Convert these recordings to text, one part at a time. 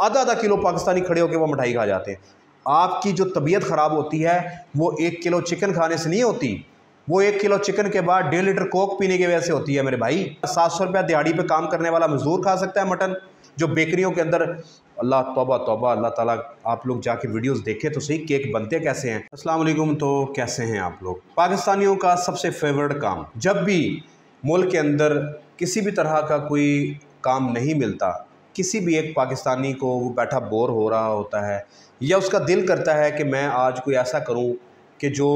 आधा आधा किलो पाकिस्तानी खड़े होकर वो मिठाई खा जाते हैं। आपकी जो तबीयत ख़राब होती है वो 1 किलो चिकन खाने से नहीं होती, वो 1 किलो चिकन के बाद 1.5 लीटर कोक पीने की वजह से होती है मेरे भाई। 700 रुपया दिहाड़ी पे काम करने वाला मजदूर खा सकता है मटन, जो बेकरियों के अंदर, अल्लाह तौबा तौबा, अल्लाह ताला, आप लोग जाके वीडियोस देखें तो सही केक बनते कैसे हैं। अस्सलाम वालेकुम, तो कैसे हैं आप लोग। पाकिस्तानियों का सबसे फेवरेट काम, जब भी मुल्क के अंदर किसी भी तरह का कोई काम नहीं मिलता, किसी भी एक पाकिस्तानी को वो बैठा बोर हो रहा होता है या उसका दिल करता है कि मैं आज कोई ऐसा करूं कि जो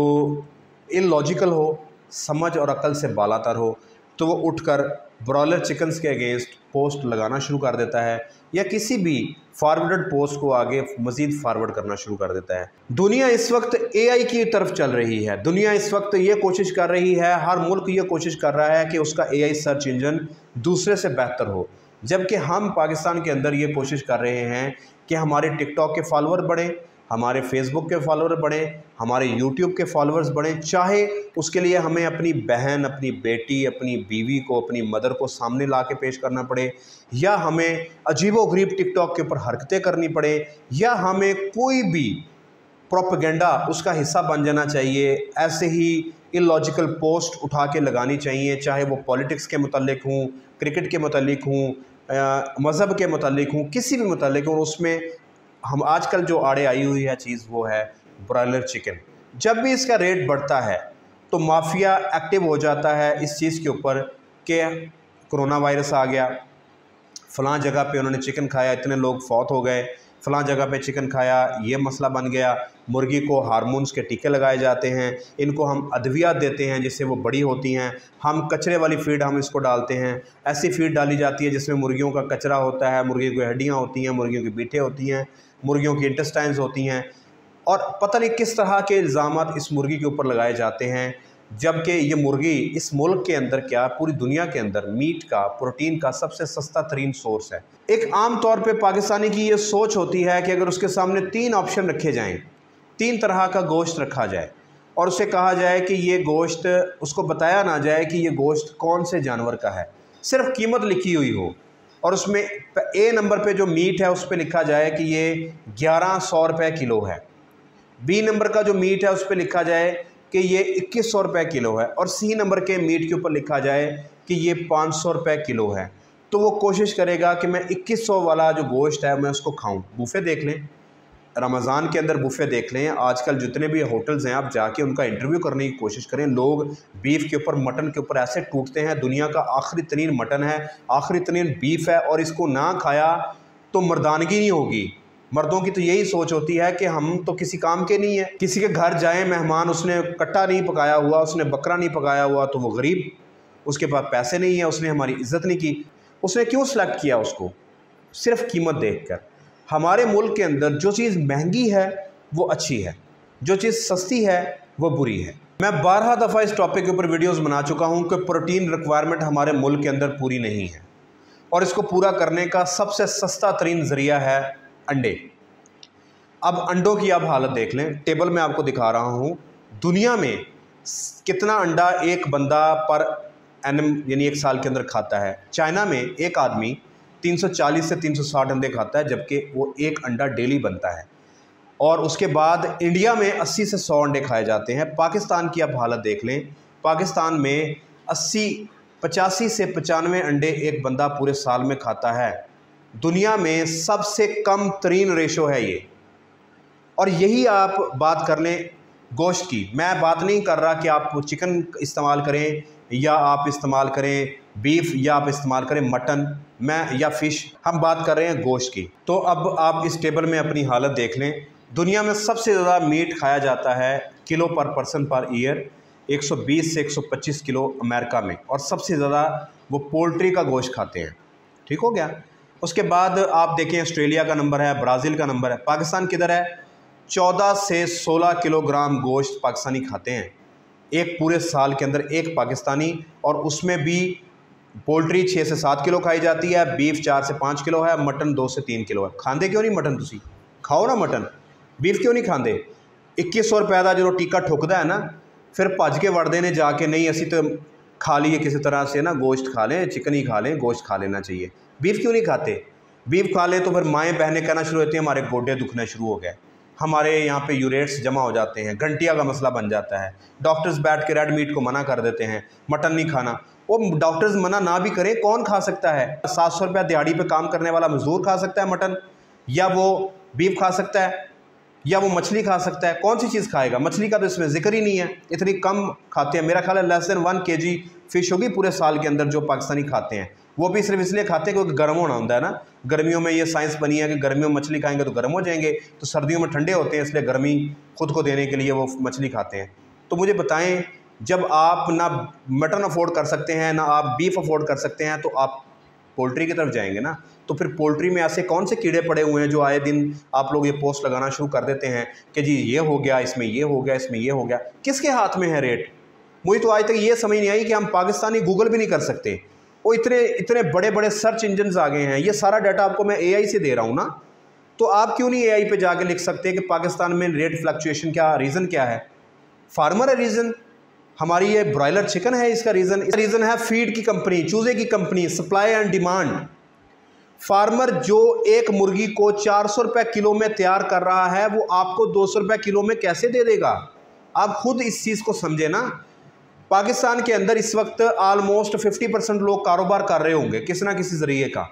इलॉजिकल हो, समझ और अकल से बालातर हो, तो वो उठकर ब्रॉयलर चिकन्स के अगेंस्ट पोस्ट लगाना शुरू कर देता है या किसी भी फॉरवर्डेड पोस्ट को आगे मज़ीद फॉरवर्ड करना शुरू कर देता है। दुनिया इस वक्त एआई की तरफ चल रही है। दुनिया इस वक्त ये कोशिश कर रही है, हर मुल्क ये कोशिश कर रहा है कि उसका एआई सर्च इंजन दूसरे से बेहतर हो, जबकि हम पाकिस्तान के अंदर ये कोशिश कर रहे हैं कि हमारे टिकटॉक के फॉलोअर बढ़ें, हमारे फेसबुक के फॉलोअर बढ़ें, हमारे यूट्यूब के फॉलोअर्स बढ़ें, चाहे उसके लिए हमें अपनी बहन, अपनी बेटी, अपनी बीवी को, अपनी मदर को सामने ला के पेश करना पड़े, या हमें अजीबोगरीब टिकटॉक के ऊपर हरकतें करनी पड़े, या हमें कोई भी प्रोपेगेंडा उसका हिस्सा बन जाना चाहिए। ऐसे ही इलॉजिकल पोस्ट उठा के लगानी चाहिए, चाहे वो पॉलिटिक्स के मुतालिक हों, क्रिकेट के मुतालिक हों, मज़हब के मुतालिक हों, किसी भी मुतालिक हों। उसमें हम आजकल जो आड़े आई हुई है चीज़ वो है ब्रॉयलर चिकन। जब भी इसका रेट बढ़ता है तो माफिया एक्टिव हो जाता है इस चीज़ के ऊपर कि कोरोना वायरस आ गया, फ़लाँ जगह पे उन्होंने चिकन खाया, इतने लोग फौत हो गए, फ़लाँ जगह पे चिकन खाया, ये मसला बन गया। मुर्गी को हार्मोन्स के टीके लगाए जाते हैं, इनको हम अद्वियात देते हैं जिससे वो बड़ी होती हैं, हम कचरे वाली फ़ीड हम इसको डालते हैं, ऐसी फ़ीड डाली जाती है जिसमें मुर्गियों का कचरा होता है, मुर्गियों की हड्डियाँ होती हैं, मुर्गियों की बीटें होती हैं, मुर्गियों की इंटेस्टाइन्स होती हैं, और पता नहीं किस तरह के इल्ज़ामात इस मुर्गी के ऊपर लगाए जाते हैं। जबकि ये मुर्गी इस मुल्क के अंदर क्या पूरी दुनिया के अंदर मीट का, प्रोटीन का सबसे सस्ता तरीन सोर्स है। एक आम तौर पे पाकिस्तानी की ये सोच होती है कि अगर उसके सामने 3 ऑप्शन रखे जाएं, 3 तरह का गोश्त रखा जाए और उसे कहा जाए कि ये गोश्त, उसको बताया ना जाए कि ये गोश्त कौन से जानवर का है, सिर्फ कीमत लिखी हुई हो, और उसमें ए नंबर पे जो मीट है उस पर लिखा जाए कि ये 1100 रुपये किलो है, बी नंबर का जो मीट है उस पर लिखा जाए कि ये 2100 रुपये किलो है, और सी नंबर के मीट के ऊपर लिखा जाए कि ये 500 रुपये किलो है। तो वो कोशिश करेगा कि मैं 2100 वाला जो गोश्त है मैं उसको खाऊं। बूफे देख लें, रमज़ान के अंदर बूफे देख लें, आजकल जितने भी होटल्स हैं आप जाके उनका इंटरव्यू करने की कोशिश करें। लोग बीफ के ऊपर, मटन के ऊपर ऐसे टूटते हैं, दुनिया का आखिरी तरीन मटन है, आखिरी तरीन बीफ है, और इसको ना खाया तो मर्दानगी नहीं होगी। मर्दों की तो यही सोच होती है कि हम तो किसी काम के नहीं है। किसी के घर जाए मेहमान, उसने कट्टा नहीं पकाया हुआ, उसने बकरा नहीं पकाया हुआ, तो वो गरीब, उसके पास पैसे नहीं है, उसने हमारी इज़्ज़त नहीं की। उसने क्यों सेलेक्ट किया उसको? सिर्फ कीमत देखकर। हमारे मुल्क के अंदर जो चीज़ महंगी है वो अच्छी है, जो चीज़ सस्ती है वो बुरी है। मैं 12 दफ़ा इस टॉपिक के ऊपर वीडियोस बना चुका हूं कि प्रोटीन रिक्वायरमेंट हमारे मुल्क के अंदर पूरी नहीं है, और इसको पूरा करने का सबसे सस्ता तरीन ज़रिया है अंडे। अब अंडों की आप हालत देख लें, टेबल में आपको दिखा रहा हूं, दुनिया में कितना अंडा एक बंदा पर एनम यानी एक साल के अंदर खाता है। चाइना में एक आदमी 340 से 360 अंडे खाता है, जबकि वो एक अंडा डेली बनता है। और उसके बाद इंडिया में 80 से 100 अंडे खाए जाते हैं। पाकिस्तान की आप हालत देख लें, पाकिस्तान में 85 से 95 अंडे एक बंदा पूरे साल में खाता है। दुनिया में सबसे कम तरीन रेशो है ये। और यही आप बात कर लें गोश्त की, मैं बात नहीं कर रहा कि आप चिकन इस्तेमाल करें या आप इस्तेमाल करें बीफ या आप इस्तेमाल करें मटन, मैं या फ़िश, हम बात कर रहे हैं गोश्त की। तो अब आप इस टेबल में अपनी हालत देख लें, दुनिया में सबसे ज़्यादा मीट खाया जाता है किलो पर पर्सन पर ईयर, 120 से 125 किलो अमेरिका में, और सबसे ज़्यादा वो पोल्ट्री का गोश्त खाते हैं। ठीक हो गया। उसके बाद आप देखें ऑस्ट्रेलिया का नंबर है, ब्राज़ील का नंबर है, पाकिस्तान किधर है? 14 से 16 किलोग्राम गोश्त पाकिस्तानी खाते हैं एक पूरे साल के अंदर, एक पाकिस्तानी। और उसमें भी पोल्ट्री 6 से 7 किलो खाई जाती है, बीफ 4 से 5 किलो है, मटन 2 से 3 किलो है। खाते क्यों नहीं मटन? तुसी खाओ ना मटन, बीफ क्यों नहीं खाते? 2100 रुपये का जो टीका ठुकदा है ना, फिर भज के वड़ते ने जाके, नहीं असी तो खा लीए किसी तरह से ना, गोश्त खा लें, चिकन ही खा लें, गोश्त खा लेना चाहिए। बीफ क्यों नहीं खाते? बीफ खा ले तो फिर माएँ बहनें कहना शुरू होती हैं हमारे गोडे दुखने शुरू हो गए, हमारे यहाँ पे यूरेट्स जमा हो जाते हैं, घंटिया का मसला बन जाता है। डॉक्टर्स बैठ के रेड मीट को मना कर देते हैं, मटन नहीं खाना। वो डॉक्टर्स मना ना भी करें, कौन खा सकता है? 700 रुपया दिहाड़ी पे काम करने वाला मजदूर खा सकता है मटन, या वो बीफ खा सकता है, या वो मछली खा सकता है? कौन सी चीज़ खाएगा? मछली का तो इसमें जिक्र ही नहीं है, इतनी कम खाते हैं। मेरा ख्याल है लेस देन 1 kg फ़िश होगी पूरे साल के अंदर जो पाकिस्तानी खाते हैं। वो भी सिर्फ इसलिए खाते हैं क्योंकि गर्म होना होता है ना। गर्मियों में ये साइंस बनी है कि गर्मियों में मछली खाएंगे तो गर्म हो जाएंगे, तो सर्दियों में ठंडे होते हैं, इसलिए गर्मी खुद को देने के लिए वो मछली खाते हैं। तो मुझे बताएं, जब आप ना मटन अफोर्ड कर सकते हैं, ना आप बीफ अफोर्ड कर सकते हैं, तो आप पोल्ट्री की तरफ जाएंगे ना। तो फिर पोल्ट्री में ऐसे कौन से कीड़े पड़े हुए हैं जो आए दिन आप लोग ये पोस्ट लगाना शुरू कर देते हैं कि जी ये हो गया, इसमें ये हो गया, इसमें ये हो गया। किसके हाथ में है रेट? मुझे तो आज तक ये समझ नहीं आई कि हम पाकिस्तानी गूगल भी नहीं कर सकते। वो इतने बड़े बड़े सर्च इंजन आ गए हैं, ये सारा डाटा आपको मैं AI से दे रहा हूँ ना, तो आप क्यों नहीं AI पे जाके लिख सकते कि पाकिस्तान में रेट फ्लक्चुएशन क्या रीज़न क्या है? फार्मर है रीज़न, हमारी ये ब्रॉयलर चिकन है इसका रीज़न है फीड की कंपनी, चूज़े की company, supply and demand. Farmer जो एक मुर्गी को 400 रुपये किलो में तैयार कर रहा है, वो आपको 200 रुपये किलो में कैसे दे देगा? आप खुद इस चीज़ को समझे ना। पाकिस्तान के अंदर इस वक्त ऑलमोस्ट 50% लोग कारोबार कर रहे होंगे किसी ना किसी ज़रिए का,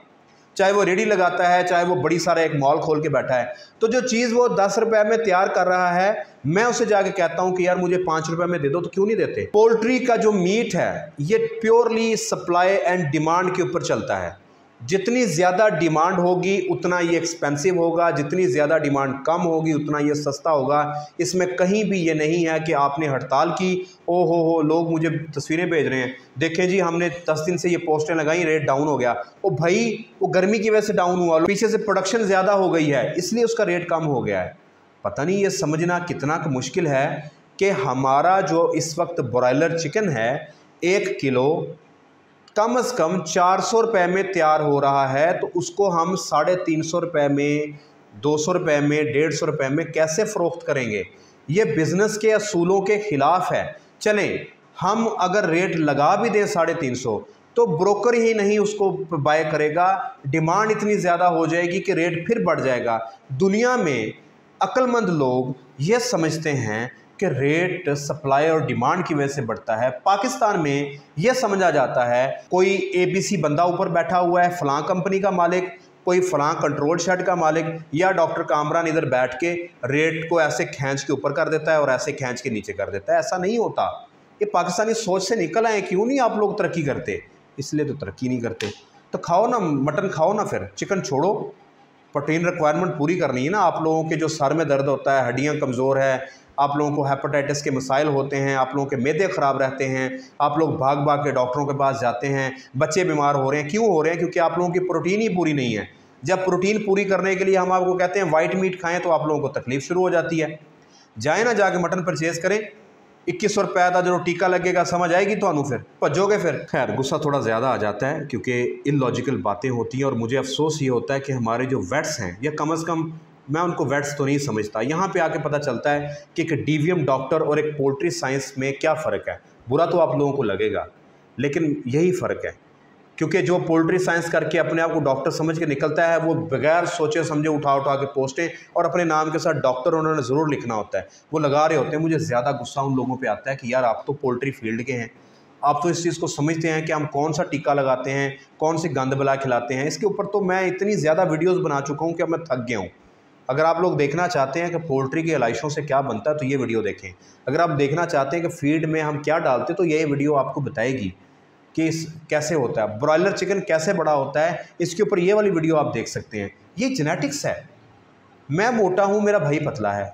चाहे वो रेडी लगाता है, चाहे वो बड़ी सारा एक मॉल खोल के बैठा है। तो जो चीज़ वो 10 रुपये में तैयार कर रहा है, मैं उसे जाके कहता हूं कि यार मुझे 5 रुपये में दे दो, तो क्यों नहीं देते? पोल्ट्री का जो मीट है ये प्योरली सप्लाई एंड डिमांड के ऊपर चलता है। जितनी ज़्यादा डिमांड होगी उतना ये एक्सपेंसिव होगा, जितनी ज़्यादा डिमांड कम होगी उतना ये सस्ता होगा। इसमें कहीं भी ये नहीं है कि आपने हड़ताल की, ओ हो लोग मुझे तस्वीरें भेज रहे हैं, देखें जी हमने 10 दिन से ये पोस्टें लगाई, रेट डाउन हो गया। ओ भाई, वो गर्मी की वजह से डाउन हुआ, पीछे से प्रोडक्शन ज़्यादा हो गई है इसलिए उसका रेट कम हो गया है। पता नहीं ये समझना कितना मुश्किल है कि हमारा जो इस वक्त ब्रॉयलर चिकन है 1 किलो कम से कम 400 रुपये में तैयार हो रहा है, तो उसको हम 350 रुपये में, 200 रुपये में, 150 रुपये में कैसे फ़रोख्त करेंगे? ये बिज़नेस के असूलों के ख़िलाफ़ है। चलें, हम अगर रेट लगा भी दें 350, तो ब्रोकर ही नहीं उसको बाय करेगा, डिमांड इतनी ज़्यादा हो जाएगी कि रेट फिर बढ़ जाएगा। दुनिया में अक्लमंद लोग ये समझते हैं कि रेट सप्लाई और डिमांड की वजह से बढ़ता है। पाकिस्तान में यह समझा जाता है कोई ABC बंदा ऊपर बैठा हुआ है, फ़लाँ कंपनी का मालिक, कोई फ़लाँ कंट्रोल शेड का मालिक, या डॉक्टर कामरान इधर बैठ के रेट को ऐसे खींच के ऊपर कर देता है और ऐसे खींच के नीचे कर देता है। ऐसा नहीं होता। ये पाकिस्तानी सोच से निकल आए। क्यों नहीं आप लोग तरक्की करते? इसलिए तो तरक्की नहीं करते। तो खाओ ना, मटन खाओ ना, फिर चिकन छोड़ो। प्रोटीन रिक्वायरमेंट पूरी करनी है ना। आप लोगों के जो सर में दर्द होता है, हड्डियाँ कमज़ोर है, आप लोगों को हेपेटाइटिस के मसाइल होते हैं, आप लोगों के मैदे ख़राब रहते हैं, आप लोग भाग भाग के डॉक्टरों के पास जाते हैं, बच्चे बीमार हो रहे हैं। क्यों हो रहे हैं? क्योंकि आप लोगों की प्रोटीन ही पूरी नहीं है। जब प्रोटीन पूरी करने के लिए हम आपको कहते हैं वाइट मीट खाएं, तो आप लोगों को तकलीफ़ शुरू हो जाती है। जाए ना, जाके मटन परचेज़ करें। 2100 रुपये का जो टीका लगेगा, समझ आएगी तो फिर भजोगे फिर। खैर, गुस्सा थोड़ा ज़्यादा आ जाता है क्योंकि इलॉजिकल बातें होती हैं, और मुझे अफसोस ये होता है कि हमारे जो वेट्स हैं, या कम से कम मैं उनको वेट्स तो नहीं समझता, यहाँ पे आके पता चलता है कि एक DVM डॉक्टर और एक पोल्ट्री साइंस में क्या फ़र्क है। बुरा तो आप लोगों को लगेगा, लेकिन यही फ़र्क है। क्योंकि जो पोल्ट्री साइंस करके अपने आप को डॉक्टर समझ के निकलता है, वो बगैर सोचे समझे उठा के पोस्टें, और अपने नाम के साथ डॉक्टर उन्होंने ज़रूर लिखना होता है, वो लगा रहे होते हैं। मुझे ज़्यादा गुस्सा उन लोगों पे आता है कि यार आप तो पोल्ट्री फील्ड के हैं, आप तो इस चीज़ को समझते हैं कि हम कौन सा टीका लगाते हैं, कौन सी गंद बला खिलाते हैं। इसके ऊपर तो मैं इतनी ज़्यादा वीडियोज़ बना चुका हूँ कि अब मैं थक गया हूँ। अगर आप लोग देखना चाहते हैं कि पोल्ट्री की एलाइशों से क्या बनता है, तो ये वीडियो देखें। अगर आप देखना चाहते हैं कि फीड में हम क्या डालते हैं, तो ये वीडियो आपको बताएगी कि कैसे होता है, ब्रॉयलर चिकन कैसे बड़ा होता है। इसके ऊपर ये वाली वीडियो आप देख सकते हैं। ये जेनेटिक्स है। मैं मोटा हूँ, मेरा भाई पतला है।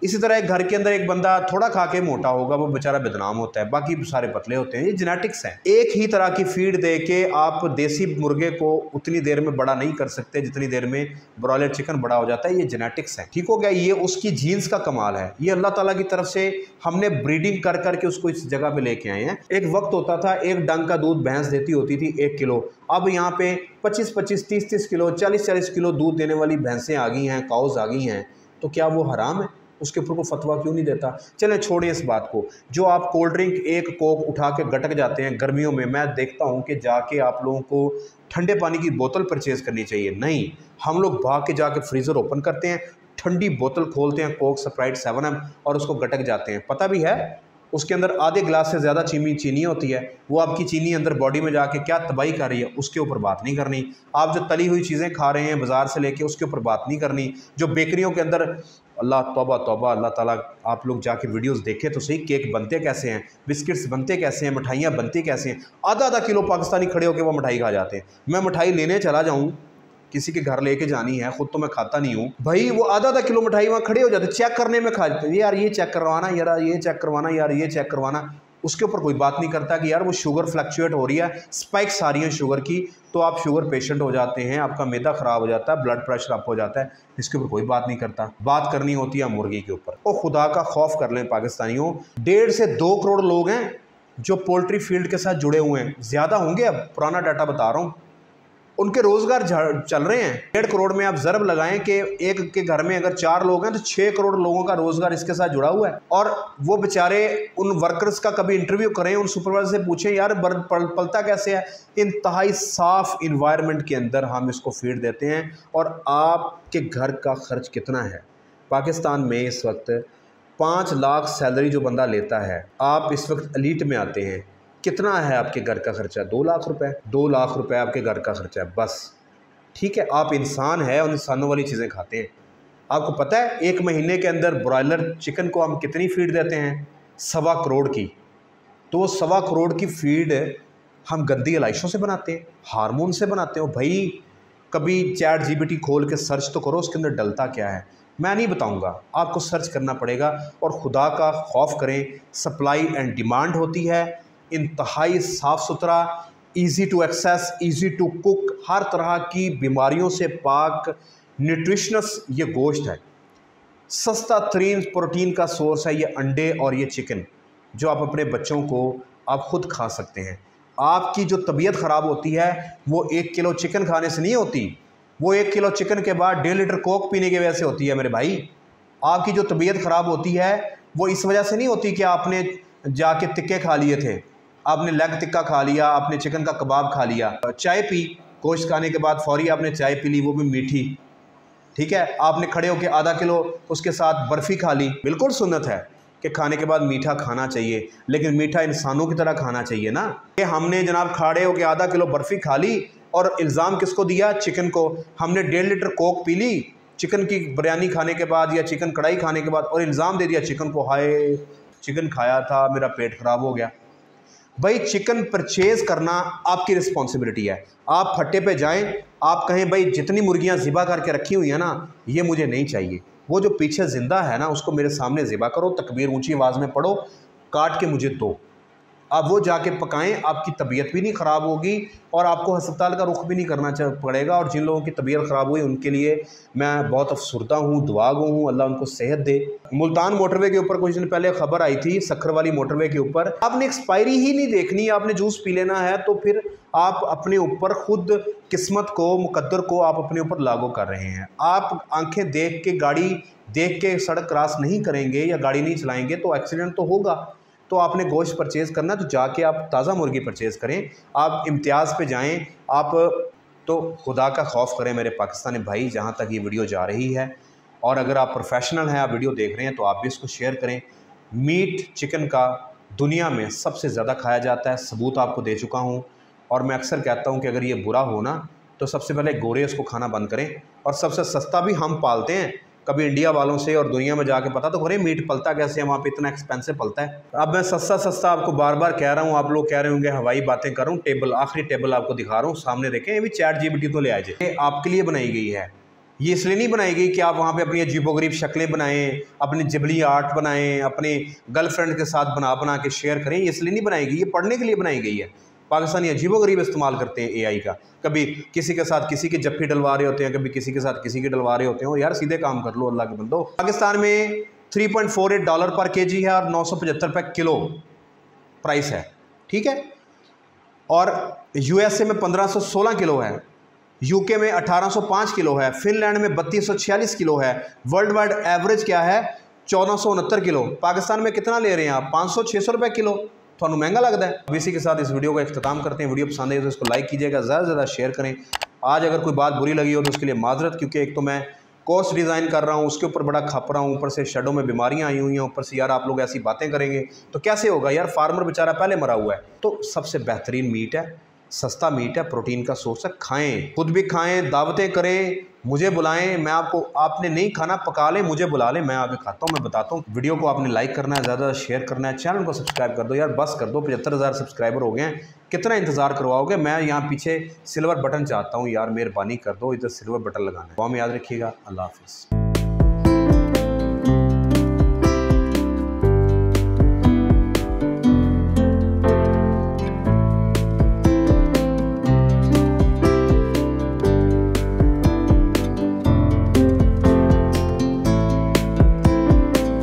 इसी तरह एक घर के अंदर एक बंदा थोड़ा खा के मोटा होगा, वो बेचारा बदनाम होता है, बाकी सारे पतले होते हैं। ये जेनेटिक्स है। एक ही तरह की फीड दे के आप देसी मुर्गे को उतनी देर में बड़ा नहीं कर सकते जितनी देर में ब्रॉयलर चिकन बड़ा हो जाता है। ये जेनेटिक्स है, ठीक हो गया। ये उसकी जीन्स का कमाल है। ये अल्लाह ताला की तरफ से हमने ब्रीडिंग कर करके उसको इस जगह पे लेके आए हैं। एक वक्त होता था एक डंग का दूध भैंस देती होती थी 1 किलो। अब यहाँ पे 25-25, 30-30 किलो, 40-40 किलो दूध देने वाली भैंसें आ गई हैं, काउज आ गई हैं। तो क्या वो हराम है? उसके ऊपर को फतवा क्यों नहीं देता। चलें छोड़िए इस बात को। जो आप कोल्ड ड्रिंक एक कोक उठा के गटक जाते हैं गर्मियों में, मैं देखता हूँ कि जाके आप लोगों को ठंडे पानी की बोतल परचेज़ करनी चाहिए। नहीं, हम लोग भाग के जाके फ्रीज़र ओपन करते हैं, ठंडी बोतल खोलते हैं कोक, स्प्राइट, 7 और उसको गटक जाते हैं। पता भी है उसके अंदर आधे गिलास से ज़्यादा चीनी होती है। वो आपकी चीनी अंदर बॉडी में जाके क्या तबाही कर रही है उसके ऊपर बात नहीं करनी। आप जो तली हुई चीज़ें खा रहे हैं बाज़ार से लेके उसके ऊपर बात नहीं करनी। जो बेकरियों के अंदर, अल्लाह तौबा तौबा, अल्लाह ताला, आप लोग जाके वीडियोस देखें तो सही, केक बनते कैसे हैं, बिस्किट्स बनते कैसे हैं, मिठाइयाँ बनती कैसे हैं। आधा किलो पाकिस्तानी खड़े होकर वो मिठाई खा जाते हैं। मैं मिठाई लेने चला जाऊँ, किसी के घर लेके जानी है, खुद तो मैं खाता नहीं हूँ भाई, वो आधा किलो मिठाई वहाँ खड़े हो जाते, चेक करने में खा जाते, यार ये चेक करवाना, यार ये चेक करवाना, यार ये चेक करवाना। उसके ऊपर कोई बात नहीं करता कि यार वो शुगर फ्लक्चुएट हो रही है, स्पाइक्स आ रही हैं शुगर की, तो आप शुगर पेशेंट हो जाते हैं, आपका मैदा ख़राब हो जाता है, ब्लड प्रेशर अप हो जाता है। इसके ऊपर कोई बात नहीं करता। बात करनी होती है मुर्गी के ऊपर। तो खुदा का खौफ कर लें पाकिस्तानियों, 1.5 से 2 करोड़ लोग हैं जो पोल्ट्री फील्ड के साथ जुड़े हुए हैं। ज़्यादा होंगे, अब पुराना डाटा बता रहा हूँ। उनके रोज़गार चल रहे हैं। 1.5 करोड़ में आप ज़रब लगाएं कि एक के घर में अगर 4 लोग हैं तो 6 करोड़ लोगों का रोज़गार इसके साथ जुड़ा हुआ है। और वो बेचारे उन वर्कर्स का कभी इंटरव्यू करें, उन सुपरवाइजर से पूछें यार पलता कैसे है। इंतहाई साफ़ इन्वायरमेंट के अंदर हम इसको फीड देते हैं। और आपके घर का खर्च कितना है? पाकिस्तान में इस वक्त 5 लाख सैलरी जो बंदा लेता है, आप इस वक्त एलीट में आते हैं, कितना है आपके घर का खर्चा? 2 लाख रुपए। 2 लाख रुपए आपके घर का खर्चा है बस। ठीक है, आप इंसान हैं और इंसानों वाली चीज़ें खाते हैं। आपको पता है 1 महीने के अंदर ब्रॉयलर चिकन को हम कितनी फीड देते हैं? 1.25 करोड़ की। तो वो 1.25 करोड़ की फीड हम गंदी एलाइशों से बनाते हैं, हार्मोन से बनाते हो। भाई कभी चैट जीपीटी खोल के सर्च तो करो उसके अंदर डलता क्या है। मैं नहीं बताऊंगा, आपको सर्च करना पड़ेगा। और खुदा का खौफ करें, सप्लाई एंड डिमांड होती है। इंतहाई साफ़ सुथरा, easy to access, easy to cook, हर तरह की बीमारियों से पाक, न्यूट्रिशनस ये गोश्त है। सस्ता तरीन प्रोटीन का सोर्स है ये अंडे और ये चिकन, जो आप अपने बच्चों को आप ख़ुद खा सकते हैं। आपकी जो तबीयत ख़राब होती है वो 1 किलो चिकन खाने से नहीं होती, वो 1 किलो चिकन के बाद 1.5 लीटर कोक पीने की वजह से होती है मेरे भाई। आपकी जो तबीयत ख़राब होती है वो इस वजह से नहीं होती कि आपने जाके टिक्के खा लिए थे, आपने लेग टिक्का खा लिया, आपने चिकन का कबाब खा लिया, चाय पी, गोश्त खाने के बाद फौरी आपने चाय पी ली, वो भी मीठी। ठीक है, आपने खड़े होकर आधा किलो उसके साथ बर्फ़ी खा ली। बिल्कुल सुन्नत है कि खाने के बाद मीठा खाना चाहिए, लेकिन मीठा इंसानों की तरह खाना चाहिए ना। कि हमने जनाब खड़े होकर आधा किलो बर्फ़ी खा ली और इल्ज़ाम किसको दिया? चिकन को। हमने 1.5 लीटर कोक पी ली चिकन की बिरयानी खाने के बाद या चिकन कढ़ाई खाने के बाद, और इल्ज़ाम दे दिया चिकन को, हाय चिकन खाया था मेरा पेट ख़राब हो गया। भाई चिकन परचेज़ करना आपकी रिस्पॉन्सिबिलिटी है। आप फट्टे पे जाएं, आप कहें भाई जितनी मुर्गियां ज़िबा करके रखी हुई है ना, ये मुझे नहीं चाहिए, वो जो पीछे ज़िंदा है ना उसको मेरे सामने ज़िबा करो, तकबीर ऊंची आवाज़ में पढ़ो, काट के मुझे दो। आप वो जाके पकाएं, आपकी तबीयत भी नहीं ख़राब होगी और आपको अस्पताल का रुख भी नहीं करना पड़ेगा। और जिन लोगों की तबीयत ख़राब हुई उनके लिए मैं बहुत अफसरदा हूँ, दुआ गो हूँ, अल्लाह उनको सेहत दे। मुल्तान मोटरवे के ऊपर कुछ दिन पहले खबर आई थी, सक्खर वाली मोटरवे के ऊपर, आपने एक्सपायरी ही नहीं देखनी, आपने जूस पी लेना है, तो फिर आप अपने ऊपर खुद किस्मत को, मुकद्दर को आप अपने ऊपर लागू कर रहे हैं। आप आंखें देख के, गाड़ी देख के सड़क क्रॉस नहीं करेंगे या गाड़ी नहीं चलाएंगे तो एक्सीडेंट तो होगा। तो आपने गोश्त परचेज़ करना तो जाके आप ताज़ा मुर्गी परचेज़ करें, आप इम्तियाज़ पे जाएं, आप तो खुदा का खौफ करें मेरे पाकिस्तानी भाई, जहाँ तक ये वीडियो जा रही है। और अगर आप प्रोफेशनल हैं, आप वीडियो देख रहे हैं, तो आप भी इसको शेयर करें। मीट चिकन का दुनिया में सबसे ज़्यादा खाया जाता है, सबूत आपको दे चुका हूँ। और मैं अक्सर कहता हूँ कि अगर ये बुरा हो ना तो सबसे पहले गोरे इसको खाना बंद करें। और सबसे सस्ता भी हम पालते हैं, कभी इंडिया वालों से और दुनिया में जाके पता तो करें मीट पलता कैसे है, वहाँ पे इतना एक्सपेंसिव पलता है। अब मैं सस्ता आपको बार बार कह रहा हूँ, आप लोग कह रहे होंगे हवाई बातें कर रहा हूँ। टेबल, आखिरी टेबल आपको दिखा रहा हूँ, सामने देखें, ये भी चैट जीपीटी तो ले आए, ये आपके लिए बनाई गई है। ये इसलिए नहीं बनाई गई कि आप वहाँ पे अपनी अजीबोगरीब शक्लें बनाएं, अपनी जिबली आर्ट बनाएं, अपने गर्लफ्रेंड के साथ बना के शेयर करें, इसलिए नहीं बनाई गई, ये पढ़ने के लिए बनाई गई है। पाकिस्तानी अजीबोगरीब इस्तेमाल करते हैं एआई का, कभी किसी के साथ किसी की जप्फी डलवा रहे होते हैं, कभी किसी के साथ किसी की डलवा रहे होते हैं। यार सीधे काम कर लो अल्लाह के बंदो। पाकिस्तान में $3.48 पर केजी है और 975 रुपये किलो प्राइस है, ठीक है। और यूएसए में 1516 किलो है, यूके में 1805 किलो है, फिनलैंड में 3246 किलो है। वर्ल्ड वाइड एवरेज क्या है? 1469 किलो। पाकिस्तान में कितना ले रहे हैं आप? 500-600 रुपये किलो। थोड़ा महंगा लगता है। अब इसी के साथ इस वीडियो का इख्तिताम करते हैं। वीडियो पसंद आई तो इसको लाइक कीजिएगा, ज़्यादा से ज़्यादा शेयर करें। आज अगर कोई बात बुरी लगी हो तो उसके लिए माजरत, क्योंकि एक तो मैं कोर्स डिज़ाइन कर रहा हूँ, उसके ऊपर बड़ा खप रहा हूँ, ऊपर से शेडो में बीमारियाँ आई हुई हैं, ऊपर से यार आप लोग ऐसी बातें करेंगे तो कैसे होगा यार। फार्मर बेचारा पहले मरा हुआ है। तो सबसे बेहतरीन मीट है, सस्ता मीट है, प्रोटीन का सोर्स है, खाएं, खुद भी खाएं, दावतें करें, मुझे बुलाएं, मैं आपको, आपने नहीं खाना पका लें, मुझे बुला लें, मैं आके खाता हूं, मैं बताता हूं। वीडियो को आपने लाइक करना है, ज़्यादा शेयर करना है, चैनल को सब्सक्राइब कर दो यार, बस कर दो। 75,000 सब्सक्राइबर हो गए हैं, कितना इंतजार करवाओगे। मैं यहाँ पीछे सिल्वर बटन चाहता हूँ यार, मेहरबानी कर दो, इधर सिल्वर बटन लगाना है। दुआ में याद रखिएगा। अल्लाह हाफिज़।